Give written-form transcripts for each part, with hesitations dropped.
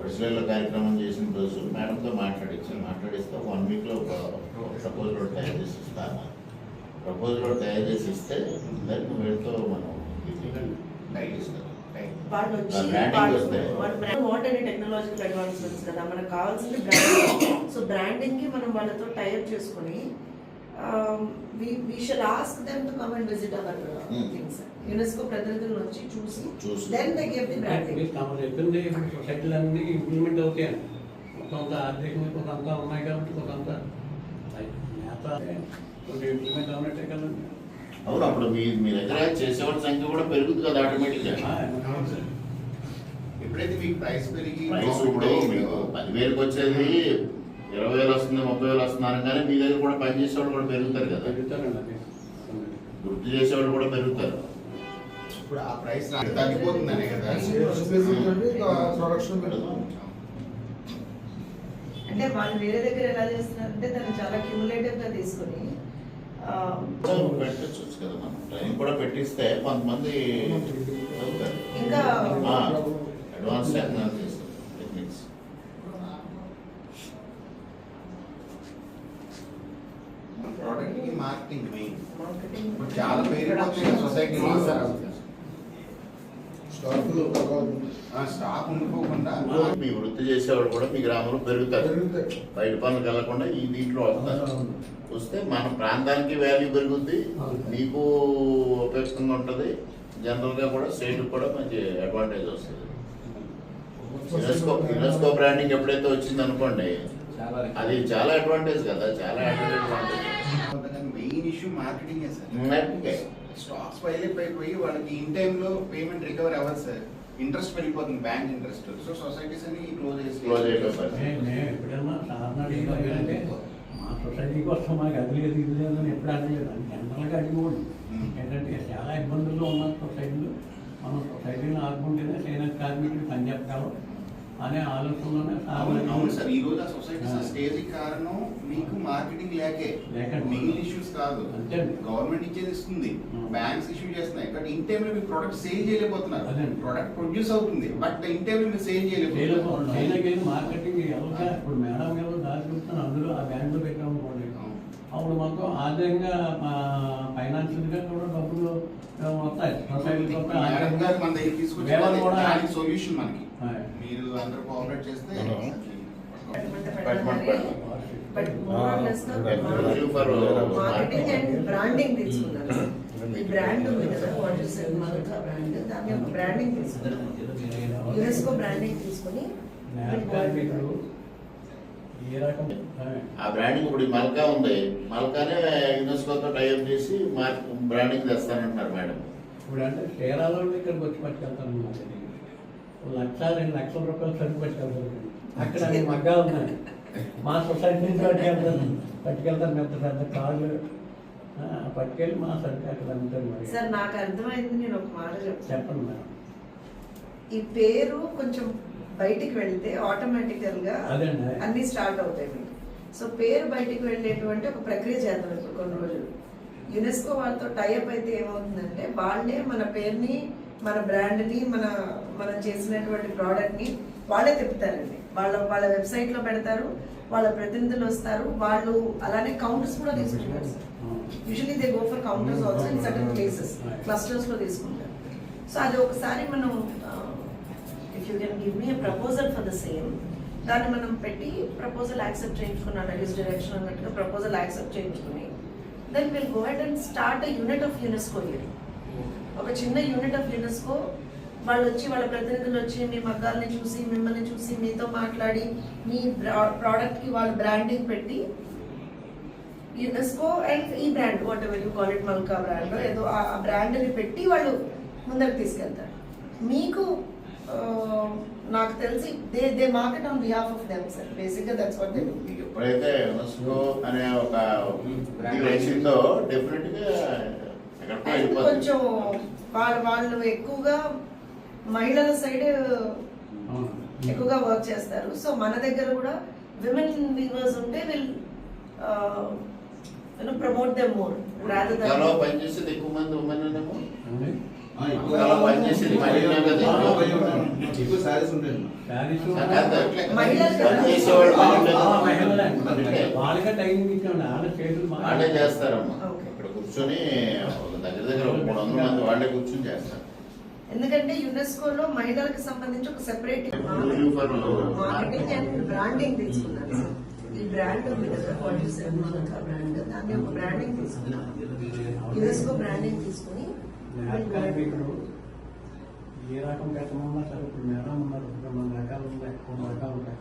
వడిసెల కార్యక్రమం చేసిన రోజు మేడంతో మాట్లాడిస్తే 1 వీక్లో ఒక ప్రపోజల్ తయారు చేసి ఇస్తాను. ప్రపోజల్ తయారు చేసి ఇస్తే దానికి వీళ్ళతో మనం గైడ్ ఇస్తాం. వాళ్ళు వచ్చి వాట్ అండ్ టెక్నాలజికల్ అడ్వాన్స్మెంట్స్ కదా మనకు కావాల్సింది బ్రాండింగ్. సో బ్రాండింగ్ కి మనం వాళ్ళతో టైప్ చేసుకుని we shall ask them to come and visit our things. UNESCO ప్రతినిధులు వచ్చి చూసి then they give the branding. చెప్పింది సొసైటీలన్నీ ఇంప్లిమెంట్ అవుతాయి. కొంత ఆర్థికంగా కొంత ఉన్నాయి కాబట్టి కొంత ఇంప్లిమెంట్ అవునట్టే కదండి. అవును, అప్పుడు మీ దగ్గర చేసేవాడి సంఖ్య కూడా పెరుగుతుంది కదా ఆటోమేటిక్గా. ఎప్పుడైతే మీకు ప్రైస్ పెరిగి ఇప్పుడు మీకు 10,000కి వచ్చేది 20,000 వస్తుంది, 30,000 వస్తుంది అనగానే మీ దగ్గర కూడా పనిచేసేవాళ్ళు కూడా పెరుగుతారు కదా, వృత్తి చేసేవాళ్ళు కూడా పెరుగుతారు. ఇప్పుడు ఆ ప్రైస్ తగ్గిపోతుందనే కదా. అంటే వాళ్ళు వేరే దగ్గర ఎలా చేస్తున్నారంటే దాన్ని చాలా క్యూములేటివ్ గా తీసుకొని పెట్టచ్చు కదా, మనం ట్రైనింగ్ కూడా పెట్టిస్తే కొంతమంది ఇంకా అడ్వాన్స్ టెక్నిక్స్. ప్రోడక్ట్ కి మార్కెటింగ్ మెయిన్. చాలా పేరు సొసైటీ స్టాక్ ఉండిపోకుండా మీ వృత్తి చేసేవాళ్ళు కూడా మీ గ్రామంలో పెరుగుతారు. బయట పనులకు వెళ్లకుండా ఈ దీంట్లో వస్తారు. వస్తే మన ప్రాంతానికి వాల్యూ పెరుగుద్ది, మీకు ఉపయుక్తంగా ఉంటుంది. జనరల్గా కూడా స్టేట్కి కూడా మంచి అడ్వాంటేజ్ వస్తుంది. యునెస్కో బ్రాండింగ్ ఎప్పుడైతే వచ్చింది అనుకోండి, అది చాలా అడ్వాంటేజ్ కదా, చాలా advantage. Main issue marketing sir. Stocks pile up అయిపోయి వాళ్ళకి ఇన్ టైంలో పేమెంట్ రికవర్ అవ్వదు సార్. ఇంట్రెస్ట్ వెళ్ళిపోతుంది, బ్యాంక్ ఇంట్రెస్ట్. సో సొసైటీస్ అన్ని క్లోజ్ ఎప్పుడైనా సాధారణ మా సొసైటీకి వస్తాం, మాకు అది లేదు ఇది లేదని ఎప్పుడు అనలేదు. అని జనరల్గా అడిగిపోండి. ఏంటంటే చాలా ఇబ్బందుల్లో ఉన్న సొసైటీలు మనం సొసైటీని ఆదుకుంటేనే చేనేత కార్మికులు పని చెప్పగలం అనే ఆలోచనలోనే. అవును సార్, ఈ రోజు ఆ సొసైటీస్ స్టేజ్ కారణం మీకు మార్కెటింగ్ లేకే. మెయిన్ ఇష్యూస్ కాదు, గవర్నమెంట్ ఇచ్చేది ఇస్తుంది, బ్యాంక్స్ ఇష్యూ చేస్తున్నాయి. బట్ ఇన్ టైమ్ లో మీరు ప్రొడక్ట్ సేల్ చేయలేకపోతున్నారు. ప్రొడక్ట్ ప్రొడ్యూస్ అవుతుంది, బట్ ఇన్ టైమ్ లో మీరు సేల్ చేయలేకపోతున్నారు. మార్కెటింగ్ ఎవరిగా ఇప్పుడు మేడం గారు దారి చూస్తున్నారు, అందులో ఆ బ్యాంక్ లో పెట్టామనుకోండి, అప్పుడు మొత్తం ఆర్థికంగా ఫైనాన్షియల్గా కూడా డబ్బులు వస్తాయి. సొసైటీ మన దగ్గర తీసుకొచ్చి సొల్యూషన్ మనకి మీరు అందరూ కోఆపరేట్ చేస్తే మార్కెటింగ్ అండ్ బ్రాండింగ్ తీసుకున్నారు. ఈ బ్రాండ్ ఉంది కదా, వాటర్ మల్కా బ్రాండ్, దాని యొక్క బ్రాండింగ్ తీసుకున్నారు. యునెస్కో బ్రాండింగ్ తీసుకుని ఆ బ్రాండింగ్ ఇప్పుడు మల్కా ఉంది, మల్కానే యునెస్కోతో టైప్ చేసి బ్రాండింగ్ తెస్తానంటున్నారు మేడం. ఇప్పుడు అంటే కేరళ ఇక్కడికి వచ్చి పట్టుకెళ్తాను, 1,00,000-2 లక్షల రూపాయలు సరుకు పట్టుకెళ్తారు. అక్కడ మగ్గాలు ఉన్నాయి, మా సొసైటీ నుంచి పట్టుకెళ్తాను పెద్ద పెద్ద కార్లు పట్టుకెళ్ళి మా సరుకు అక్కడ అమ్ముతారు. సార్ నాకు అర్థమైంది, నేను ఒక మాట చెప్పండి మేడం. ఈ పేరు కొంచెం బయటికి వెళ్తే ఆటోమేటికల్ గా అన్ని స్టార్ట్ అవుతాయి మీకు. సో పేరు బయటికి వెళ్ళేటువంటి ఒక ప్రక్రియ చేద్దాం ఇప్పుడు కొన్ని రోజులు. యునెస్కో వాళ్ళతో టైఅప్ అయితే ఏమవుతుందంటే, వాళ్ళే మన పేరుని, మన బ్రాండ్ని, మనం చేసినటువంటి ప్రోడక్ట్ని వాళ్ళే తిప్పుతారండి. వాళ్ళ వెబ్సైట్లో పెడతారు, వాళ్ళ ప్రతినిధులు వస్తారు, వాళ్ళు అలానే కౌంటర్స్ కూడా తీసుకుంటారు sir. Usually they go for counters also in certain places, క్లస్టర్స్లో తీసుకుంటారు. సో అది ఒకసారి మనం if you can give me a proposal for the same, దాన్ని మనం పెట్టి ప్రపోజల్ యాక్సెప్ట్ చేయించుకున్నాను, దిస్ డైరెక్షన్ అన్నట్టుగా ప్రపోజల్ యాక్సెప్ట్ చేయించుకుని then will go ahead and start a unit of UNESCO here. ఒక చిన్న యూనిట్ ఆఫ్ యునెస్కో వాళ్ళు వచ్చి, వాళ్ళ ప్రతినిధులు వచ్చి మీ మగ్గాల్ని చూసి, మిమ్మల్ని చూసి, మీతో మాట్లాడి, మీ ప్రోడక్ట్కి వాళ్ళు బ్రాండింగ్ పెట్టి, యునెస్కో అండ్ ఈ brand what ever you call it, malka brand ఏదో ఆ బ్రాండ్ని పెట్టి వాళ్ళు ముందరికి తీసుకెళ్తారు. మీకు నాకు తెలిసి they market on behalf of them sir. బేసిక్గా దట్స్ వాట్ దే డు. ఎప్పుడైతే యునెస్కో అనే ఒక వచ్చిందో డెఫినెట్గా కొంచెం వాళ్ళు ఎక్కువగా మహిళల సైడ్ ఎక్కువగా వర్క్ చేస్తారు. సో మన దగ్గర కూడా విమెన్ వీవర్స్ ఉంటే will promote them more rather than పనిచేసేది ఎక్కువ మంది ఉమెన్. అలా పనిచేసేది మహిళలే కదా. ఎక్కువ సారీస్ ఉంటాయి. శారీస్ పనిచేసేవాళ్ళు మహిళలే. వాళ్ళకే ట్రైనింగ్ ఇచ్చామండి. వాళ్ళ చేతులు వాళ్ళే చేస్తారమ్మా. ఓకే. ఇక్కడ కూర్చొని దగ్గర దగ్గర 300 మంది వాళ్ళే కూర్చొని చేస్తారు. ఎందుకంటే యునెస్కోలో మహిళలకు సంబంధించి ఒక సెపరేట్ మార్కెటింగ్ అండ్ బ్రాండింగ్ తీసుకున్నారు సార్. ఈ బ్రాండ్ ఉంది కదా 47 బ్రాండ్, దాన్ని ఒక బ్రాండింగ్ తీసుకున్నారు. యునెస్కో బ్రాండింగ్ తీసుకుని ఇప్పుడు ఏ రకం పెట్టమన్నా సరే ఇప్పుడు మేడం ఉన్నారు, 2 రకాలు ఉన్నాయి, 3 రకాలు ఉంటాయి.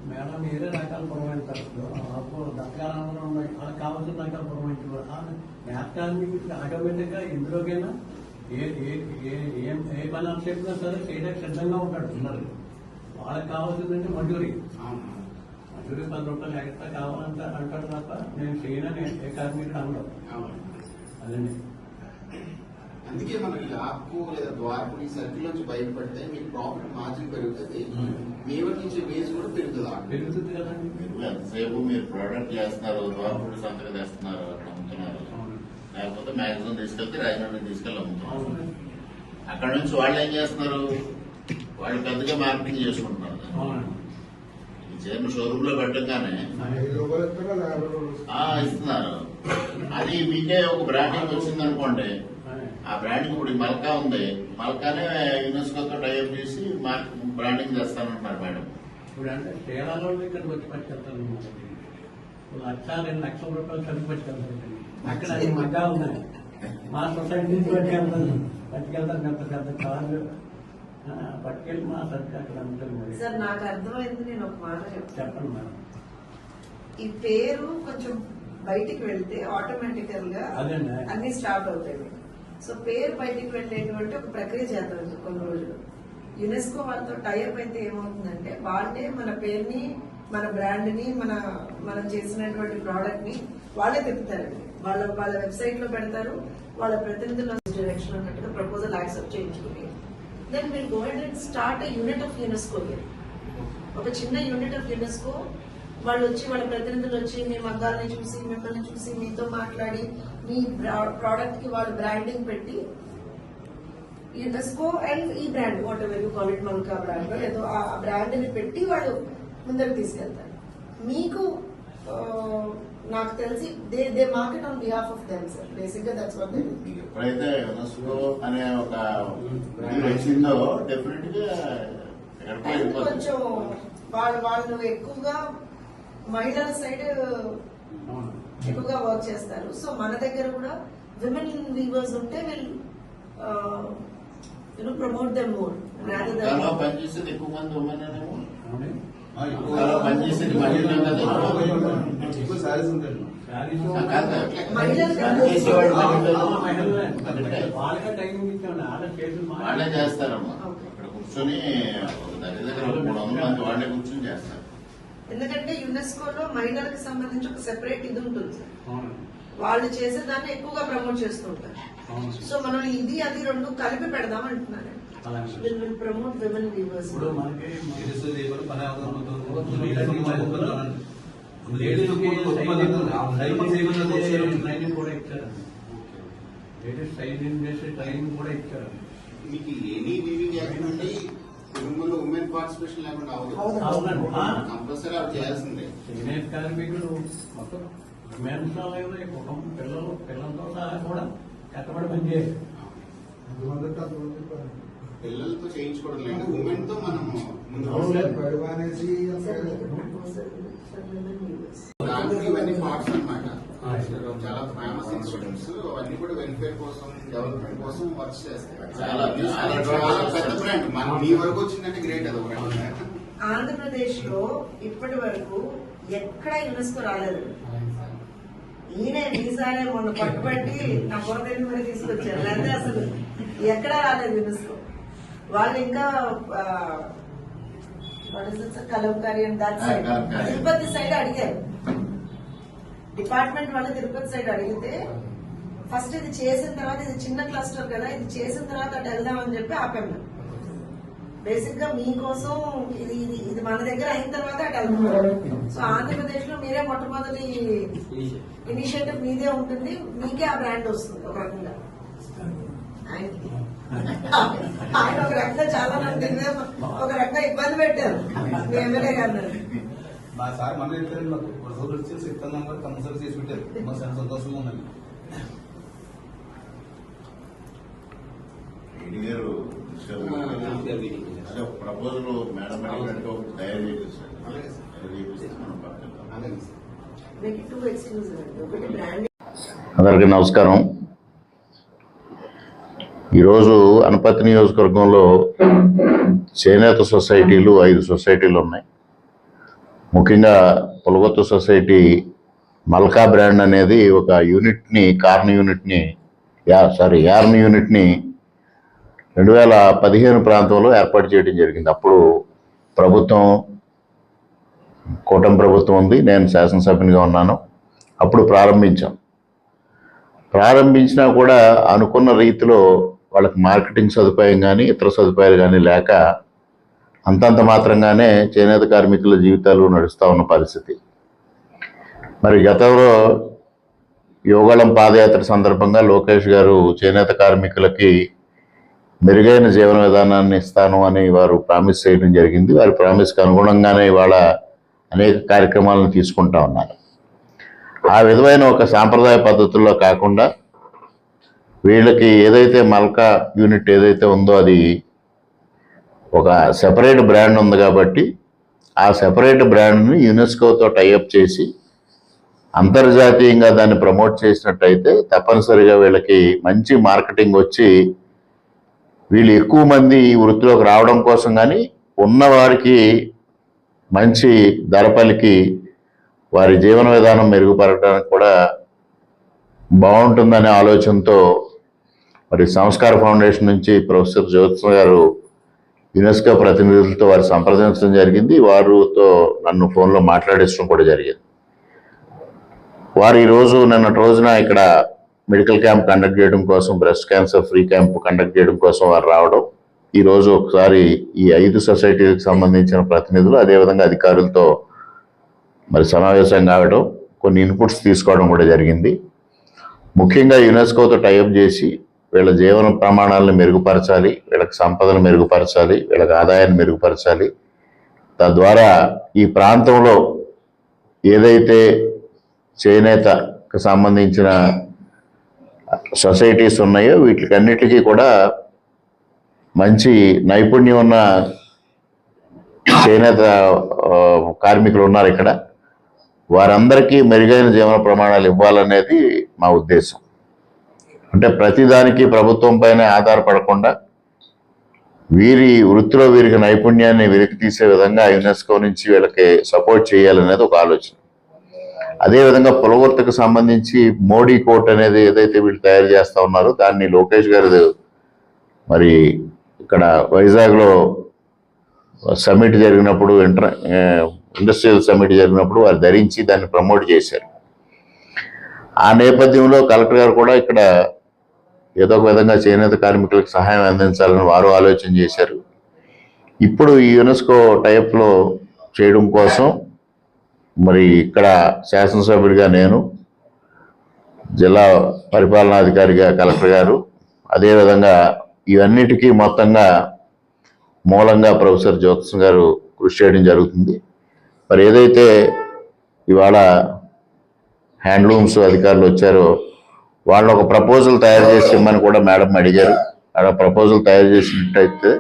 మేడం వేరే రకాలు పురమాయించారు. అప్పుడు దత్తకాలంలో ఉన్నాయి, వాళ్ళకి కావాల్సిన రకాలు పురమాయించారు. నేస్తానికి ఆటోమేటిక్గా ఇందులోకైనా ఏ పని చెప్పినా సరే చేయడానికి సిద్ధంగా ఉంటాడు. వాళ్ళకి కావాల్సిందంటే మజూరీ 10 రూపాయలు ఎక్స్ట్రా కావాలంటే అంటాడు తప్ప నేను చేయనని ఏ కార్మికుడు అనడం. అదండి. అందుకే మనం ఈ ఆకు లేదా ద్వారపుడి సర్కిల్ నుంచి బయటపడితే మీకు ప్రాఫిట్ మార్జిన్ పెరుగుతుంది, మేము నుంచి బేస్ కూడా పెరుగుతుంది కదండి. ఎంతసేపు మీరు ప్రోడక్ట్ చేస్తున్నారు, ద్వారపుడి సంతకం తెస్తున్నారు, అట్లా అమ్ముతున్నారు. లేకపోతే మ్యాక్సిమం తీసుకెళ్తే రాజమండ్రి తీసుకెళ్ళి అమ్ముతున్నారు. అక్కడ నుంచి వాళ్ళు ఏం చేస్తున్నారు, వాళ్ళు పెద్దగా మార్కెటింగ్ చేసుకుంటున్నారు. ఈ చీరను షోరూమ్ లో పెట్టగానే ఇస్తున్నారు. అది మీకే ఒక బ్రాండింగ్ వచ్చింది అనుకోండి, ఆ బ్రాండింగ్ ఇప్పుడు మల్కా ఉంది, మల్కానే యునెస్కోతో టైప్ చేసి బ్రాండింగ్ చేస్తానంటున్నారు మేడం. ఇప్పుడు అంటే చీరాలో ఇక్కడికి వచ్చి పట్టుకెళ్తాను. 1,00,000, 2 లక్షల రూపాయలు చదివి పట్టుకెళ్తాను. అక్కడ అది మగ్గా ఉన్నాయి. మా సొసైటీ నుంచి పట్టుకెళ్తాను పెద్ద పెద్ద కార్లు పట్టుకెళ్ళి మా సర్కి అక్కడ అమ్ముతాను. సార్ నాకు అర్థమైంది, నేను ఒక మాట చెప్పండి మేడం. ఈ పేరు కొంచెం బయటికి వెళ్తే ఆటోమేటికల్ గా అన్ని స్టార్ట్ అవుతాయి. సో పేరు బయటికి వెళ్ళేటువంటి ఒక ప్రక్రియ చేద్దాం కొన్ని రోజులు. యునెస్కో వాళ్ళతో టైఅప్ అయితే ఏమవుతుందంటే వాళ్ళే మన పేరుని, మన బ్రాండ్ ని, మనం చేసినటువంటి ప్రోడక్ట్ ని వాళ్ళే తిప్పుతారండి. వాళ్ళ వెబ్సైట్ లో పెడతారు, వాళ్ళ ప్రతినిధుల డైరెక్షన్ అన్నట్టుగా ప్రపోజల్ యాక్సెప్ట్ చేయించుకుని then will go and start a unit of UNESCO. ఒక చిన్న యూనిట్ ఆఫ్ యునెస్కో వాళ్ళు వచ్చి, వాళ్ళ ప్రతినిధులు వచ్చి మీ మగ్గాలని చూసి, మిమ్మల్ని చూసి, మీతో మాట్లాడి, మీ ప్రోడక్ట్ కి వాళ్ళు బ్రాండింగ్ పెట్టి యునెస్కో అండ్ ఈ brand what ever you call it, malka brand ఏదో ఆ బ్రాండ్ ని పెట్టి వాళ్ళు ముందరకు తీసుకెళ్తారు. మీకు నాకు తెలిసి they market on behalf of them sir. Basic గా దట్స్ వాట్ దే డు. ఎప్పుడైతే యునెస్కో అనే ఒక వచ్చిందో డెఫినెట్ గా కొంచెం వాళ్ళు ఎక్కువగా మహిళల సైడ్ ఎక్కువగా వర్క్ చేస్తారు. సో మన దగ్గర కూడా విమెన్ వీవర్స్ ఉంటే విల్ ప్రమోట్ దెమ్ మోర్. పనిచేసేది ఎక్కువ మంది ఉమెన్ పనిచేసేది మహిళలే కదా. ఎక్కువ సారీస్ ఉంటాయి. వాళ్ళకే ట్రైనింగ్ ఇచ్చామండి. వాళ్ళ చేతులు వాళ్ళే చేస్తారమ్మా. ఇక్కడ కూర్చొని దగ్గర దగ్గర 300 మంది వాళ్ళే కూర్చొని చేస్తారు. ఎందుకంటే యునెస్కోలో మహిళలకు సంబంధించి ఒక సెపరేట్ ఇది ఉంటుంది సార్. వాళ్ళు చేసే దాన్ని ఎక్కువగా ప్రమోట్ చేస్తుంటారు. సో మనం ఇది అది 2 కలిపి పెడదాం అంటున్నాను. Will promote women weavers. ఇప్పుడు మనకి ట్రైనింగ్ కూడా ఇచ్చారు. లేడీస్ ట్రైనింగ్ చేసే ట్రైనింగ్ కూడా ఇచ్చారు. మీకు ఎనీ వీవింగ్ యాక్టివిటీ కుటుంబంలో ఉమెన్ పార్టిసిపేషన్ లేకుండా అవునండి. కంపల్సరీ అవి చేయాల్సిందే. చేనేత కార్మికులు మొత్తం మెన్స్ కుటుంబం పిల్లలతో సహా కూడా కష్టపడి పనిచేయాలి. పిల్లలతో చేయించుకోవడం లేదు, ఉమెన్ తో మనం ఇవన్నీ పార్ట్స్ అన్నమాట. చాలా ఫేమస్ ఇన్స్టిట్యూట్స్ అవన్నీ కూడా వెల్ఫేర్ కోసం, డెవలప్మెంట్ కోసం వర్క్ చేస్తాయి. చాలా పెద్ద బ్రాండ్. మీ వరకు వచ్చిందంటే గ్రేట్. అది బ్రాండ్. ఆంధ్రప్రదేశ్ లో ఇప్పటి వరకు ఎక్కడ యునెస్కో రాలేదు. ఈయన ఈసారి మొన్న పట్టుబట్టి నా పోతే మరి తీసుకొచ్చారు, లేకపోతే అసలు ఎక్కడా రాలేదు యునెస్కో. వాళ్ళు ఇంకా Kalamkari and that side Tirupati side అడిగారు. డిపార్ట్మెంట్ వాళ్ళు తిరుపతి సైడ్ అడిగితే ఫస్ట్ ఇది చేసిన తర్వాత, ఇది చిన్న క్లస్టర్ కదా, ఇది చేసిన తర్వాత అటు వెళ్దామని చెప్పి ఆపాము. బేసిక్ గా మీకోసం ఇది మన దగ్గర అయిన తర్వాత అటు వెళ్తున్నారు. సో ఆంధ్రప్రదేశ్ లో మీరే మొట్టమొదటి ఇనిషియేటివ్ మీదే ఉంటుంది, మీకే ఆ బ్రాండ్ వస్తుంది ఒక రకంగా. ఆయన ఒక రకంగా చాలా మంది ఒక రకంగా ఇబ్బంది పెట్టారు మీ ఎమ్మెల్యే గారు. మా సార్ మన చెప్పారండి, మాకు రోజులు వచ్చి చెప్తాను కూడా కంపల్సరీ చేసి పెట్టారు. మా సార్ సంతోషంగా ఉందండి. అదే ప్రపోజల్ మేడం అడిగినట్టు ఒకటి తయారు చేపిస్తాను. మనం పక్కన మీకు 2 ఎక్స్క్లూజివ్ అండి. ఒకటి బ్రాండ్. అందరికీ నమస్కారం. ఈరోజు అనపర్తి నియోజకవర్గంలో చేనేత సొసైటీలు 5 సొసైటీలు ఉన్నాయి. ముఖ్యంగా పులగొత్తు సొసైటీ మల్కా బ్రాండ్ అనేది ఒక యూనిట్ని యార్న్ యూనిట్ని 2015 ప్రాంతంలో ఏర్పాటు చేయడం జరిగింది. అప్పుడు ప్రభుత్వం కూటమి ప్రభుత్వం ఉంది, నేను శాసనసభ్యునిగా ఉన్నాను. అప్పుడు ప్రారంభించినా కూడా అనుకున్న రీతిలో వాళ్ళకి మార్కెటింగ్ సదుపాయం కానీ ఇతర సదుపాయాలు కానీ లేక అంతంత మాత్రంగానే చేనేత కార్మికుల జీవితాలు నడుస్తూ ఉన్న పరిస్థితి. మరి గతంలో యోగాళం పాదయాత్ర సందర్భంగా లోకేష్ గారు చేనేత కార్మికులకి మెరుగైన జీవన విధానాన్ని ఇస్తాను అని వారు ప్రామిస్ చేయడం జరిగింది. వారి ప్రామిస్కి అనుగుణంగానే ఇవాళ అనేక కార్యక్రమాలను తీసుకుంటా ఉన్నారు. ఆ విధమైన ఒక సాంప్రదాయ పద్ధతుల్లో కాకుండా వీళ్ళకి ఏదైతే మల్కా యూనిట్ ఏదైతే ఉందో అది ఒక సెపరేట్ బ్రాండ్ ఉంది కాబట్టి ఆ సెపరేట్ బ్రాండ్ని యునెస్కోతో టైఅప్ చేసి అంతర్జాతీయంగా దాన్ని ప్రమోట్ చేసినట్టయితే తప్పనిసరిగా వీళ్ళకి మంచి మార్కెటింగ్ వచ్చి వీళ్ళు ఎక్కువ మంది ఈ వృత్తిలోకి రావడం కోసం కానీ ఉన్నవారికి మంచి ధరపలికి వారి జీవన విధానం మెరుగుపరచడానికి కూడా బాగుంటుందనే ఆలోచనతో మరి సంస్కార ఫౌండేషన్ నుంచి ప్రొఫెసర్ జ్యోత్స్న గారు యునెస్కో ప్రతినిధులతో వారు సంప్రదించడం జరిగింది. వారితో నన్ను ఫోన్లో మాట్లాడించడం కూడా జరిగింది. వారు ఈరోజు నిన్నటి రోజున ఇక్కడ మెడికల్ క్యాంప్ కండక్ట్ చేయడం కోసం, breast cancer free camp conduct చేయడం కోసం వారు రావడం, ఈరోజు ఒకసారి ఈ 5 సొసైటీలకు సంబంధించిన ప్రతినిధులు అదేవిధంగా అధికారులతో మరి సమావేశం కావడం, కొన్ని ఇన్పుట్స్ తీసుకోవడం కూడా జరిగింది. ముఖ్యంగా యునెస్కోతో టైఅప్ చేసి వీళ్ళ జీవన ప్రమాణాలను మెరుగుపరచాలి, వీళ్ళకి సంపదను మెరుగుపరచాలి, వీళ్ళకి ఆదాయాన్ని మెరుగుపరచాలి. తద్వారా ఈ ప్రాంతంలో ఏదైతే చేనేతకు సంబంధించిన సొసైటీస్ ఉన్నాయో వీటికన్నిటికీ కూడా మంచి నైపుణ్యం ఉన్న చేనేత కార్మికులు ఉన్నారు ఇక్కడ. వారందరికీ మెరుగైన జీవన ప్రమాణాలు ఇవ్వాలనేది మా ఉద్దేశం. అంటే ప్రతిదానికి ప్రభుత్వం పైన ఆధారపడకుండా వీరి వృత్తిలో వీరికి నైపుణ్యాన్ని వెలికి తీసే విధంగా యునెస్కో నుంచి వీళ్ళకి సపోర్ట్ చేయాలనేది ఒక ఆలోచన. అదేవిధంగా పులగొర్తకు సంబంధించి మోడీ కోట్ అనేది ఏదైతే వీళ్ళు తయారు చేస్తూ ఉన్నారో దాన్ని లోకేష్ గారు మరి ఇక్కడ వైజాగ్లో సమ్మిట్ జరిగినప్పుడు ఇండస్ట్రియల్ సమ్మిట్ జరిగినప్పుడు వారు ధరించి దాన్ని ప్రమోట్ చేశారు. ఆ నేపథ్యంలో కలెక్టర్ గారు కూడా ఇక్కడ ఏదో ఒక విధంగా చేనేత కార్మికులకు సహాయం అందించాలని వారు ఆలోచన చేశారు. ఇప్పుడు ఈ యునెస్కో టైప్లో చేయడం కోసం మరి ఇక్కడ శాసనసభ్యుడిగా నేను, జిల్లా పరిపాలనాధికారిగా కలెక్టర్ గారు, అదేవిధంగా ఇవన్నిటికీ మొత్తంగా మూలంగా ప్రొఫెసర్ జ్యోత్స్న గారు కృషి చేయడం జరుగుతుంది. మరి ఏదైతే ఇవాళ హ్యాండ్లూమ్స్ అధికారులు వచ్చారో వాళ్ళు ఒక ప్రపోజల్ తయారు చేసి ఇమ్మని కూడా మేడం అడిగారు. అక్కడ ప్రపోజల్ తయారు చేసినట్టయితే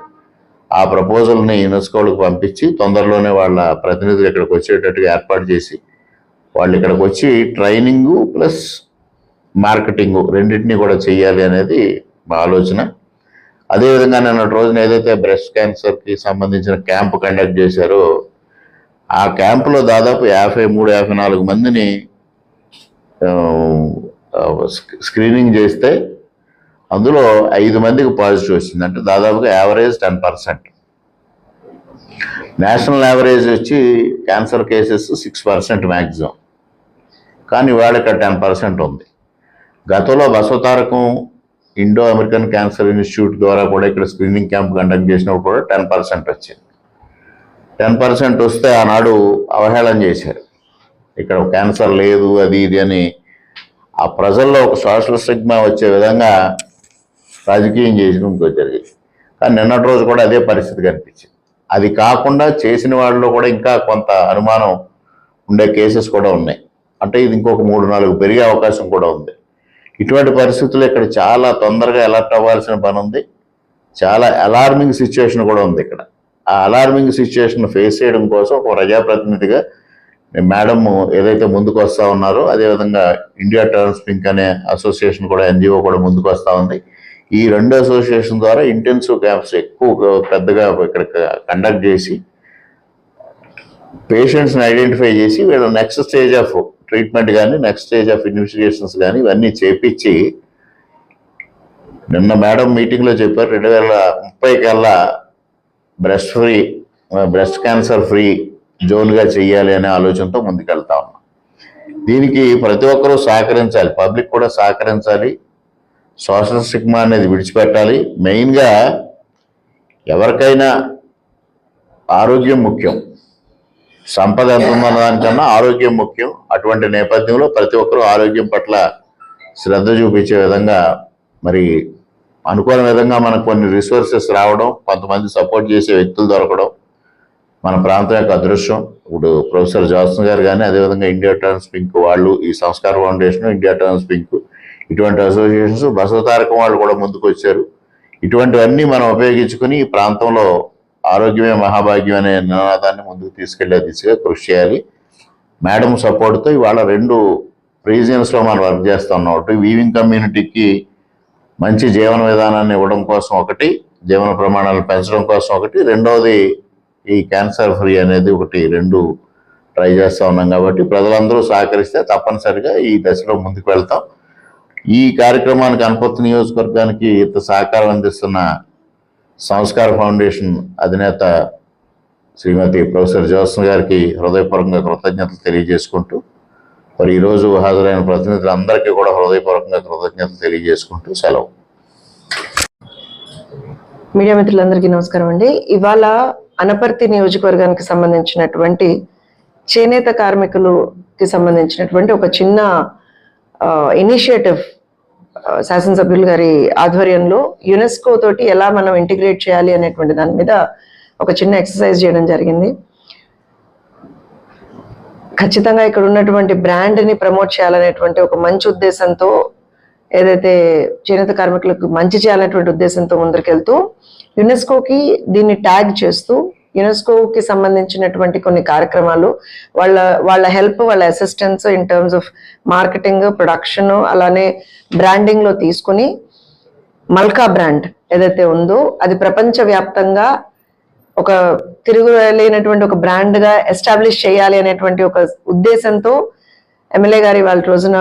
ఆ ప్రపోజల్ని యునెస్కోలకు పంపించి తొందరలోనే వాళ్ళ ప్రతినిధులు ఇక్కడికి వచ్చేటట్టుగా ఏర్పాటు చేసి వాళ్ళు ఇక్కడికి వచ్చి ట్రైనింగు ప్లస్ మార్కెటింగు రెండింటినీ కూడా చెయ్యాలి అనేది మా ఆలోచన. అదేవిధంగా నిన్నటి రోజున ఏదైతే బ్రెస్ట్ క్యాన్సర్కి సంబంధించిన క్యాంప్ కండక్ట్ చేశారో ఆ క్యాంపులో దాదాపు 53-54 మందిని స్క్రీనింగ్ చేస్తే అందులో 5 మందికి పాజిటివ్ వచ్చింది. అంటే దాదాపుగా యావరేజ్ 10%. నేషనల్ యావరేజ్ వచ్చి క్యాన్సర్ కేసెస్ 6% మ్యాక్సిమం, కానీ వాళ్ళ ఇక్కడ 10% ఉంది. గతంలో Basavatarakam Indo American cancer institute ద్వారా కూడా ఇక్కడ స్క్రీనింగ్ క్యాంప్ కండక్ట్ చేసినప్పుడు కూడా 10% వచ్చింది. 10% వస్తే ఆనాడు అవహేళన చేశారు, ఇక్కడ క్యాన్సర్ లేదు అది ఇది అని. ఆ ప్రజల్లో ఒక సోషల్ స్టిగ్మా వచ్చే విధంగా రాజకీయం చేసిన ఇంకో జరిగేది. కానీ నిన్నటి రోజు కూడా అదే పరిస్థితి కనిపించింది. అది కాకుండా చేసిన వాళ్ళలో కూడా ఇంకా కొంత అనుమానం ఉండే కేసెస్ కూడా ఉన్నాయి. అంటే ఇది ఇంకొక 3-4 పెరిగే అవకాశం కూడా ఉంది. ఇటువంటి పరిస్థితుల్లో ఇక్కడ చాలా తొందరగా అలర్ట్ అవ్వాల్సిన పని ఉంది. చాలా అలార్మింగ్ సిచ్యువేషన్ కూడా ఉంది ఇక్కడ. ఆ అలార్మింగ్ సిచ్యువేషన్ ఫేస్ చేయడం కోసం ఒక ప్రజాప్రతినిధిగా మేడం ఏదైతే ముందుకు వస్తూ ఉన్నారో, అదేవిధంగా ఇండియా టర్న్స్ పింక్ అనే అసోసియేషన్ కూడా, ఎన్జిఓ కూడా ముందుకు వస్తూ ఉంది. ఈ 2 అసోసియేషన్ ద్వారా ఇంటెన్సివ్ క్యాంప్స్ ఎక్కువ పెద్దగా ఇక్కడ కండక్ట్ చేసి పేషెంట్స్ని ఐడెంటిఫై చేసి వీళ్ళ నెక్స్ట్ స్టేజ్ ఆఫ్ ట్రీట్మెంట్ కానీ, నెక్స్ట్ స్టేజ్ ఆఫ్ ఇన్వెస్టిగేషన్స్ కానీ ఇవన్నీ చేపించి, నిన్న మేడం మీటింగ్లో చెప్పారు 2030 కల్లా బ్రెస్ట్ క్యాన్సర్ ఫ్రీ జోన్గా చెయ్యాలి అనే ఆలోచనతో ముందుకెళ్తా ఉన్నాం. దీనికి ప్రతి ఒక్కరూ సహకరించాలి, పబ్లిక్ కూడా సహకరించాలి. సోషల్ స్టిగ్మా అనేది విడిచిపెట్టాలి. మెయిన్గా ఎవరికైనా ఆరోగ్యం ముఖ్యం, సంపద ఎంత ఉందన్న దానికన్నా ఆరోగ్యం ముఖ్యం. అటువంటి నేపథ్యంలో ప్రతి ఒక్కరూ ఆరోగ్యం పట్ల శ్రద్ధ చూపించే విధంగా, మరి అనుకోని విధంగా మనకు కొన్ని రిసోర్సెస్ రావడం, కొంతమంది సపోర్ట్ చేసే వ్యక్తులు దొరకడం మన ప్రాంతం యొక్క అదృష్టం. ఇప్పుడు ప్రొఫెసర్ జాన్సన్ గారు కానీ, అదేవిధంగా ఇండియా టర్న్స్ పింక్ వాళ్ళు, ఈ సంస్కార ఫౌండేషన్, ఇండియా టర్న్స్ పింక్ ఇటువంటి అసోసియేషన్స్, బసవతారకం వాళ్ళు కూడా ముందుకు వచ్చారు. ఇటువంటివన్నీ మనం ఉపయోగించుకుని ఈ ప్రాంతంలో ఆరోగ్యమే మహాభాగ్యం అనే నినాదాన్ని ముందుకు తీసుకెళ్లే దిశగా కృషి చేయాలి. మేడం సపోర్ట్తో ఇవాళ 2 రీజియన్స్లో మనం వర్క్ చేస్తున్నాం. ఒకటి వీవింగ్ కమ్యూనిటీకి మంచి జీవన విధానాన్ని ఇవ్వడం కోసం ఒకటి, జీవన ప్రమాణాలు పెంచడం కోసం ఒకటి, రెండవది ఈ క్యాన్సర్ ఫ్రీ అనేది ఒకటి, 2 ట్రై చేస్తూ ఉన్నాం. కాబట్టి ప్రజలందరూ సహకరిస్తే తప్పనిసరిగా ఈ దశలో ముందుకు వెళ్తాం. ఈ కార్యక్రమానికి అనపర్తి నియోజకవర్గానికి ఇంత సహకారం అందిస్తున్న సంస్కార ఫౌండేషన్ అధినేత శ్రీమతి ప్రొఫెసర్ జాన్సన్ గారికి హృదయపూర్వకంగా కృతజ్ఞతలు తెలియజేసుకుంటూ, మరి ఈరోజు హాజరైన ప్రతినిధులందరికీ కూడా హృదయపూర్వకంగా కృతజ్ఞతలు తెలియజేసుకుంటూ సెలవు. మీడియా మిత్రులందరికీ నమస్కారం అండి. ఇవాళ అనపర్తి నియోజకవర్గానికి సంబంధించినటువంటి చేనేత కార్మికులకి సంబంధించినటువంటి ఒక చిన్న ఇనిషియేటివ్ శాసనసభ్యులు గారి ఆధ్వర్యంలో యునెస్కో తోటి ఎలా మనం ఇంటిగ్రేట్ చేయాలి అనేటువంటి దాని మీద ఒక చిన్న ఎక్సర్సైజ్ చేయడం జరిగింది. ఖచ్చితంగా ఇక్కడ ఉన్నటువంటి బ్రాండ్ని ప్రమోట్ చేయాలనేటువంటి ఒక మంచి ఉద్దేశంతో, ఏదైతే చేనేత కార్మికులకు మంచి చేయాలనేటువంటి ఉద్దేశంతో ముందుకెళ్తూ యునెస్కోకి దీన్ని ట్యాగ్ చేస్తూ యునెస్కోకి సంబంధించినటువంటి కొన్ని కార్యక్రమాలు, వాళ్ళ హెల్ప్, వాళ్ళ assistance in terms of marketing, production, అలానే బ్రాండింగ్లో తీసుకుని మల్కా బ్రాండ్ ఏదైతే ఉందో అది ప్రపంచవ్యాప్తంగా ఒక తిరుగులేనటువంటి ఒక బ్రాండ్గా ఎస్టాబ్లిష్ చేయాలి అనేటువంటి ఒక ఉద్దేశంతో ఎమ్మెల్యే గారి వాళ్ళ రోజున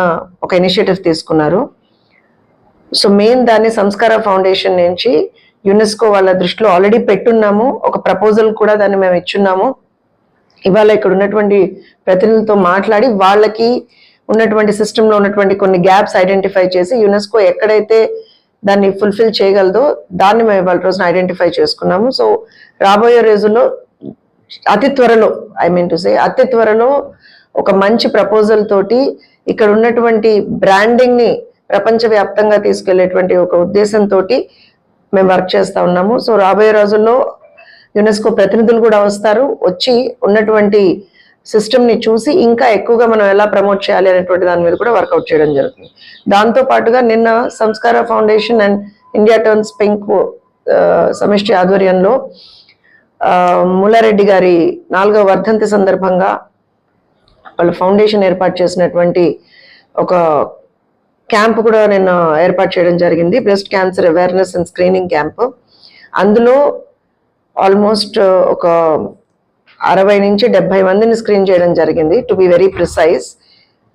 ఒక ఇనిషియేటివ్ తీసుకున్నారు. సో మెయిన్ దాన్ని సంస్కార ఫౌండేషన్ నుంచి యునెస్కో వాళ్ళ దృష్టిలో ఆల్రెడీ పెట్టున్నాము. ఒక ప్రపోజల్ కూడా దాన్ని మేము ఇచ్చున్నాము. ఇవాళ ఇక్కడ ఉన్నటువంటి ప్రతినిధులతో మాట్లాడి వాళ్ళకి ఉన్నటువంటి సిస్టంలో ఉన్నటువంటి కొన్ని గ్యాప్స్ ఐడెంటిఫై చేసి యునెస్కో ఎక్కడైతే దాన్ని ఫుల్ఫిల్ చేయగలదో దాన్ని మేము ఇవాళ రోజున ఐడెంటిఫై చేసుకున్నాము. సో రాబోయే రోజుల్లో అతి త్వరలో ఒక మంచి ప్రపోజల్ తోటి ఇక్కడ ఉన్నటువంటి బ్రాండింగ్ ని ప్రపంచవ్యాప్తంగా తీసుకెళ్లేటువంటి ఒక ఉద్దేశంతో మేము వర్క్ చేస్తా ఉన్నాము. సో రాబోయే రోజుల్లో యునెస్కో ప్రతినిధులు కూడా వస్తారు, వచ్చి ఉన్నటువంటి సిస్టమ్ ని చూసి ఇంకా ఎక్కువగా మనం ఎలా ప్రమోట్ చేయాలి అనేటువంటి దాని మీద కూడా వర్కౌట్ చేయడం జరుగుతుంది. దాంతో పాటుగా నిన్న సంస్కార foundation and India turns pink సమిష్టి ఆధ్వర్యంలో ముల్లారెడ్డి గారి 4వ వర్ధంతి సందర్భంగా వాళ్ళ ఫౌండేషన్ ఏర్పాటు చేసినటువంటి ఒక క్యాంప్ కూడా నిన్న ఏర్పాటు చేయడం జరిగింది, breast cancer awareness and screening camp. అందులో ఆల్మోస్ట్ ఒక 60 నుంచి 70 మందిని స్క్రీన్ చేయడం జరిగింది. To be very precise,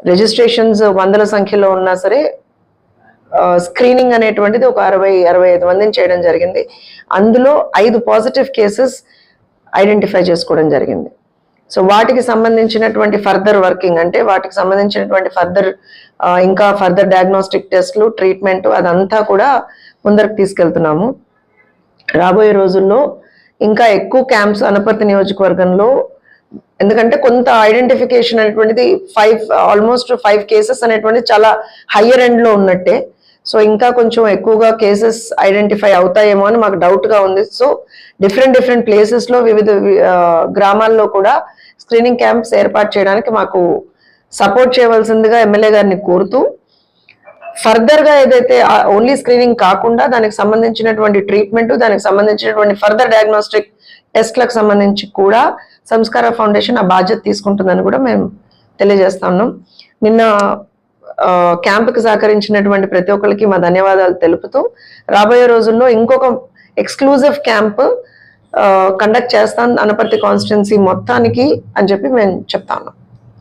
registrations 100ల సంఖ్యలో ఉన్నా సరే స్క్రీనింగ్ అనేటువంటిది ఒక 60-65 మందిని చేయడం జరిగింది. అందులో 5 పాజిటివ్ కేసెస్ ఐడెంటిఫై చేసుకోవడం జరిగింది. సో వాటికి సంబంధించినటువంటి ఫర్దర్ వర్కింగ్, అంటే వాటికి సంబంధించినటువంటి ఇంకా ఫర్దర్ డయాగ్నోస్టిక్ టెస్ట్లు, ట్రీట్మెంట్ అదంతా కూడా ముందరకు తీసుకెళ్తున్నాము. రాబోయే రోజుల్లో ఇంకా ఎక్కువ క్యాంప్స్ అనపర్తి నియోజకవర్గంలో, ఎందుకంటే కొంత ఐడెంటిఫికేషన్ అనేటువంటిది ఆల్మోస్ట్ 5 కేసెస్ అనేటువంటిది చాలా హయ్యర్ ఎండ్ లో ఉన్నట్టే. సో ఇంకా కొంచెం ఎక్కువగా కేసెస్ ఐడెంటిఫై అవుతాయేమో అని మాకు డౌట్గా ఉంది. సో డిఫరెంట్ ప్లేసెస్లో వివిధ గ్రామాల్లో కూడా స్క్రీనింగ్ క్యాంప్స్ ఏర్పాటు చేయడానికి మాకు సపోర్ట్ చేయవలసిందిగా ఎమ్మెల్యే గారిని కోరుతూ, ఫర్దర్గా ఏదైతే ఓన్లీ స్క్రీనింగ్ కాకుండా దానికి సంబంధించినటువంటి ట్రీట్మెంట్, దానికి సంబంధించినటువంటి ఫర్దర్ డయాగ్నోస్టిక్ టెస్ట్లకు సంబంధించి కూడా సంస్కార ఫౌండేషన్ ఆ బాధ్యత తీసుకుంటుందని కూడా మేము తెలియజేస్తా ఉన్నాం. నిన్న క్యాంప్కి సహకరించినటువంటి ప్రతి ఒక్కరికి మా ధన్యవాదాలు తెలుపుతూ, రాబోయే రోజుల్లో ఇంకొక ఎక్స్క్లూజివ్ క్యాంప్ కండక్ట్ చేస్తాం అనపర్తి కాన్స్టిట్యున్సీ మొత్తానికి అని చెప్పి మేము చెప్తా ఉన్నాం.